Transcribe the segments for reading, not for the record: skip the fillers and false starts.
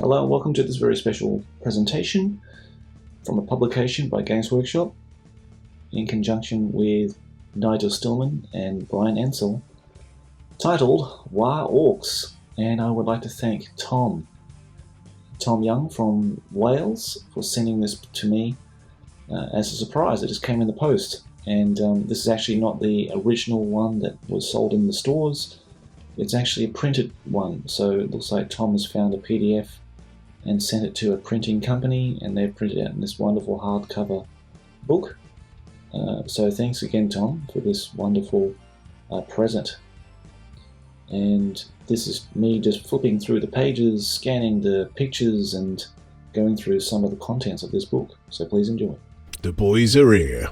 Hello and welcome to this very special presentation from a publication by Games Workshop in conjunction with Nigel Stillman and Brian Ansell, titled Waaargh. And I would like to thank Tom Young from Wales for sending this to me as a surprise. It just came in the post, and this is actually not the original one that was sold in the stores. It's actually a printed one, so it looks like Tom has found a PDF and sent it to a printing company, and they've printed out in this wonderful hardcover book. So thanks again, Tom, for this wonderful present. And this is me just flipping through the pages, scanning the pictures, and going through some of the contents of this book. So please enjoy. The boys are here.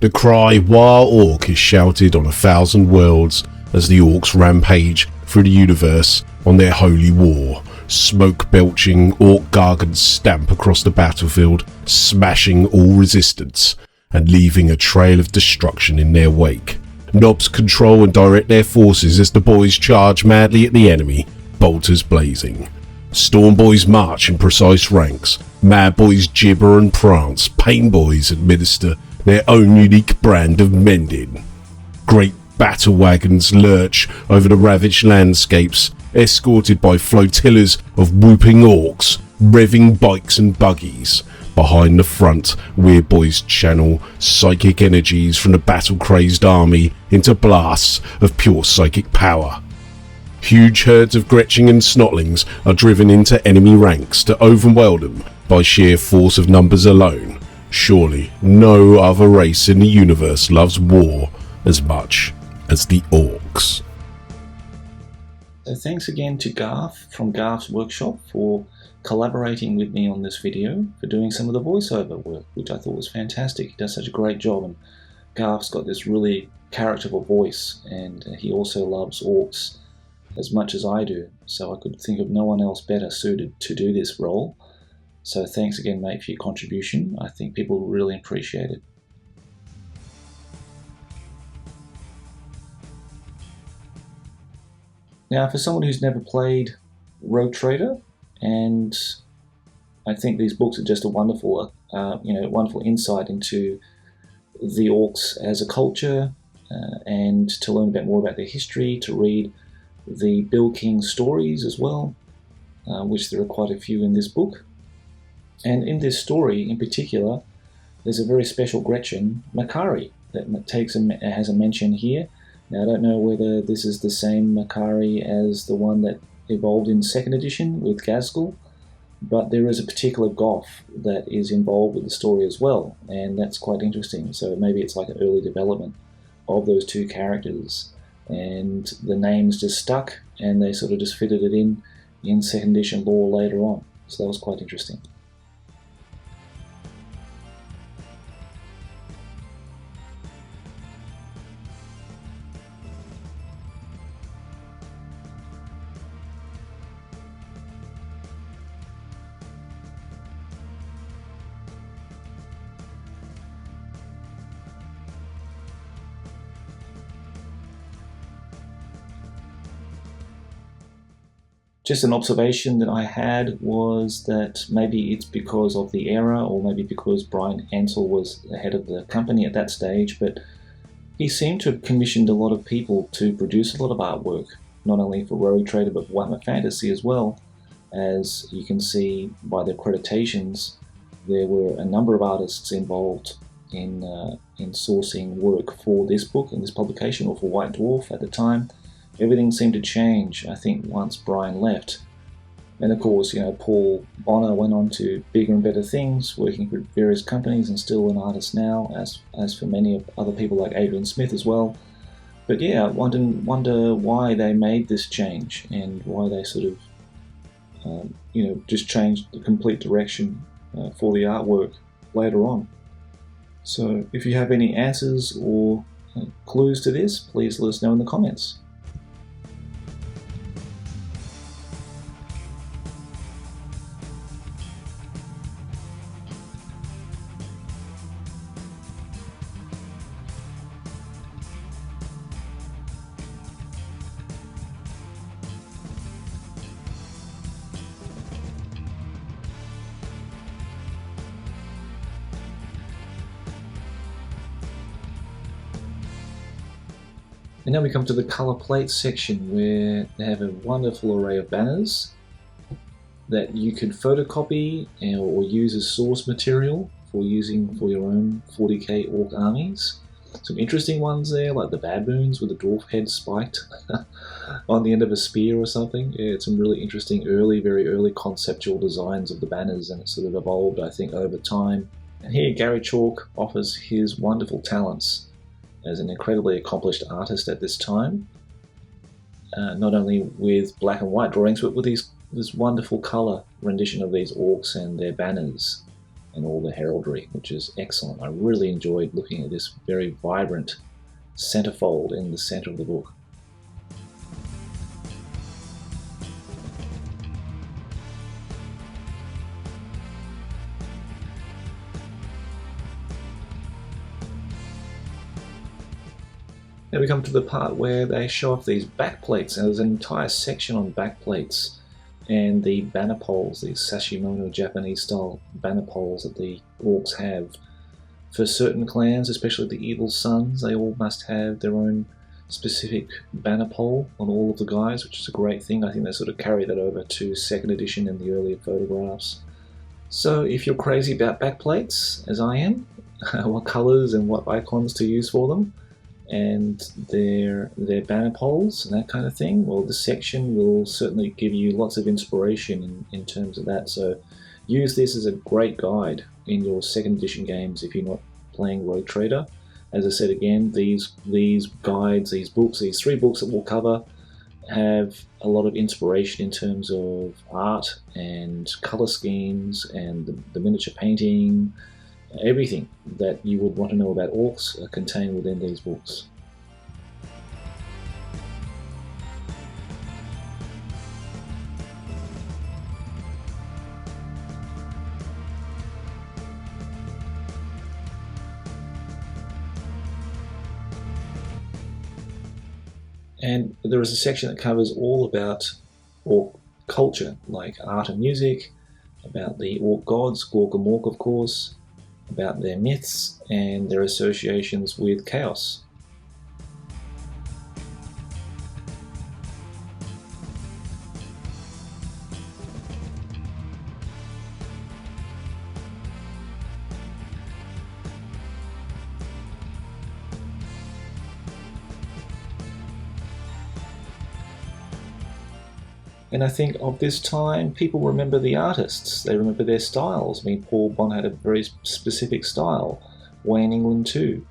The cry Waaargh is shouted on 1,000 worlds as the Orks rampage through the universe on their holy war. Smoke-belching Ork gargants stamp across the battlefield, smashing all resistance and leaving a trail of destruction in their wake. Knobs control and direct their forces as the boys charge madly at the enemy, bolters blazing. Storm boys march in precise ranks, mad boys gibber and prance, pain boys administer their own unique brand of mending. Great battle wagons lurch over the ravaged landscapes, escorted by flotillas of whooping orcs, revving bikes and buggies. Behind the front, Weird Boys channel psychic energies from the battle-crazed army into blasts of pure psychic power. Huge herds of Gretching and Snotlings are driven into enemy ranks to overwhelm them by sheer force of numbers alone. Surely no other race in the universe loves war as much as the Orks. So thanks again to Garth from Garth's Workshop for collaborating with me on this video, for doing some of the voiceover work, which I thought was fantastic. He does such a great job, and Garth's got this really characterful voice, and he also loves Orks as much as I do, so I could think of no one else better suited to do this role. So thanks again, mate, for your contribution. I think people will really appreciate it. Now, for someone who's never played Rouge Trader, and I think these books are just a wonderful, wonderful insight into the Orks as a culture, and to learn a bit more about their history, to read the Bill King stories as well, which there are quite a few in this book. And in this story in particular, there's a very special Gretchen, Makari, that has a mention here. Now, I don't know whether this is the same Makari as the one that evolved in 2nd edition with Ghazghkull, but there is a particular Goth that is involved with the story as well, and that's quite interesting. So maybe it's like an early development of those two characters, and the names just stuck, and they sort of just fitted it in 2nd edition lore later on. So that was quite interesting. Just an observation that I had was that maybe it's because of the era, or maybe because Brian Ansell was the head of the company at that stage, but he seemed to have commissioned a lot of people to produce a lot of artwork, not only for Rouge Trader but for Warhammer Fantasy as well. As you can see by the accreditations, there were a number of artists involved in sourcing work for this book and this publication, or for White Dwarf at the time. Everything seemed to change, I think, once Brian left. And of course, Paul Bonner went on to bigger and better things, working for various companies and still an artist now, as for many of other people like Adrian Smith as well. But yeah, I wonder why they made this change, and why they sort of, just changed the complete direction for the artwork later on. So if you have any answers or clues to this, please let us know in the comments. And now we come to the colour plate section, where they have a wonderful array of banners that you can photocopy or use as source material for using for your own 40k orc armies. Some interesting ones there, like the baboons with the dwarf head spiked on the end of a spear or something. Yeah, it's some really interesting very early conceptual designs of the banners, and it's sort of evolved, I think, over time. And here Gary Chalk offers his wonderful talents as an incredibly accomplished artist at this time, not only with black and white drawings, but with this wonderful colour rendition of these orcs and their banners and all the heraldry, which is excellent. I really enjoyed looking at this very vibrant centerfold in the centre of the book. Now we come to the part where they show off these backplates, and there's an entire section on backplates and the banner poles, these Sashimono Japanese style banner poles that the orcs have. For certain clans, especially the Evil Sons, they all must have their own specific banner pole on all of the guys, which is a great thing. I think they sort of carry that over to 2nd edition and the earlier photographs. So if you're crazy about backplates, as I am, what colours and what icons to use for them, and their banner poles and that kind of thing, well, this section will certainly give you lots of inspiration in terms of that. So use this as a great guide in your 2nd edition games if you're not playing Rouge Trader. As I said again, these guides, these books, these 3 books that we'll cover have a lot of inspiration in terms of art and colour schemes and the miniature painting. Everything that you would want to know about orcs are contained within these books. And there is a section that covers all about orc culture, like art and music, about the orc gods, Gork and Mork, of course, about their myths and their associations with chaos. And I think of this time, people remember the artists. They remember their styles. I mean, Paul Bond had a very specific style. Wayne England too.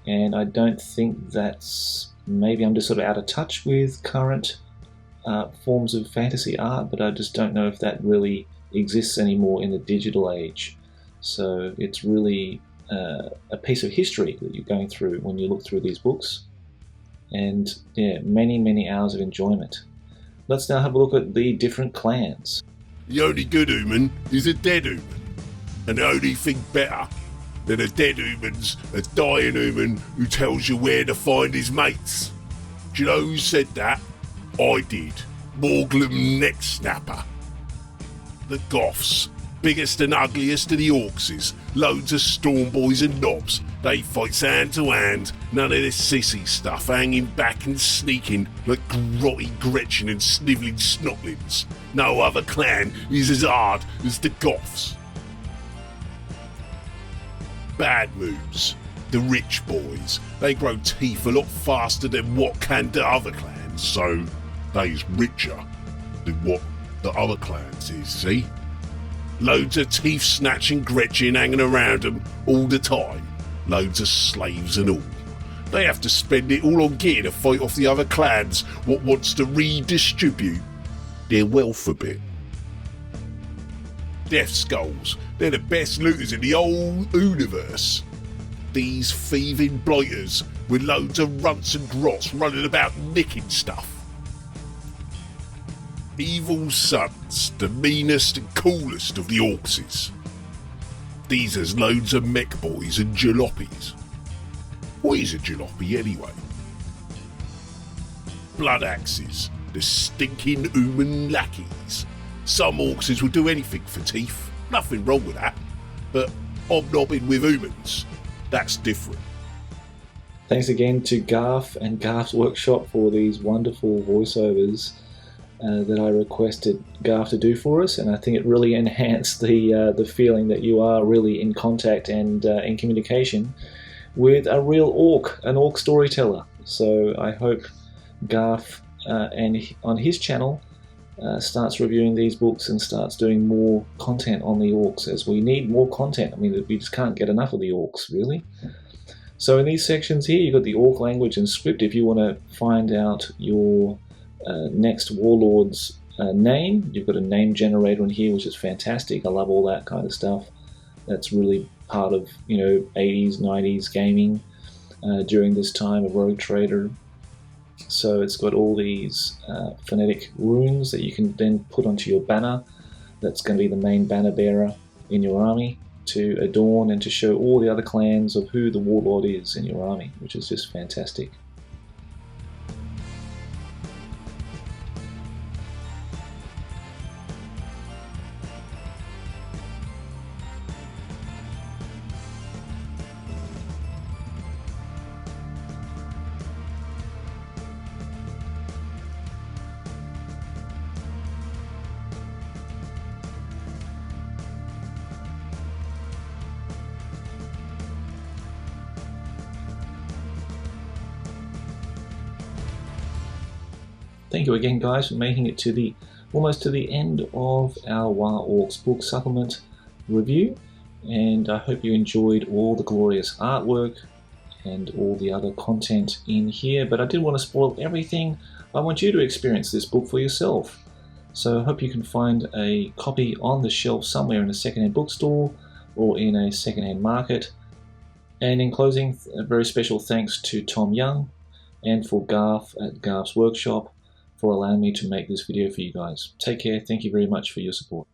And I don't think that's... Maybe I'm just sort of out of touch with current forms of fantasy art, but I just don't know if that really exists anymore in the digital age. So it's really a piece of history that you're going through when you look through these books. And yeah, many, many hours of enjoyment. Let's now have a look at the different clans. The only good human is a dead human. And the only thing better than a dead human's a dying human who tells you where to find his mates. Do you know who said that? I did. Morglum Neck Snapper. The Goths. Biggest and ugliest of the Orkses. Loads of storm boys and knobs. They fight hand to hand. None of this sissy stuff, hanging back and sneaking like grotty Gretchen and snivelling snotlings. No other clan is as hard as the Goths. Bad moves. The rich boys. They grow teeth a lot faster than what can the other clans, so they's richer than what the other clans is, see? Loads of teeth-snatching Gretchen hanging around them all the time. Loads of slaves and all. They have to spend it all on gear to fight off the other clans what wants to redistribute their wealth a bit. Death Skulls. They're the best looters in the whole universe. These thieving blighters with loads of runts and grots running about nicking stuff. Evil Sons, the meanest and coolest of the Orkses. These has loads of mech boys and jalopies. What is a jalopy anyway? Blood Axes, the stinking human lackeys. Some Orkses will do anything for teeth, nothing wrong with that, but hobnobbing with humans, that's different. Thanks again to Garth and Garth's Workshop for these wonderful voiceovers that I requested Garth to do for us, and I think it really enhanced the feeling that you are really in contact and in communication with a real orc, an orc storyteller. So I hope Garth and on his channel starts reviewing these books and starts doing more content on the orcs, as we need more content. I mean, we just can't get enough of the orcs, really. So in these sections here, you've got the orc language and script. If you want to find out your next warlord's name, you've got a name generator in here, which is fantastic. I love all that kind of stuff. That's really part of 80s, 90s gaming during this time of Rouge Trader. So it's got all these phonetic runes that you can then put onto your banner. That's going to be the main banner bearer in your army, to adorn and to show all the other clans of who the warlord is in your army, which is just fantastic. Thank you again, guys, for making it to almost to the end of our Waaargh book supplement review, and I hope you enjoyed all the glorious artwork and all the other content in here. But I didn't want to spoil everything. I want you to experience this book for yourself. So I hope you can find a copy on the shelf somewhere in a secondhand bookstore or in a secondhand market. And in closing, a very special thanks to Tom Young and for Garth at Garth's Workshop for allowing me to make this video for you guys. Take care. Thank you very much for your support.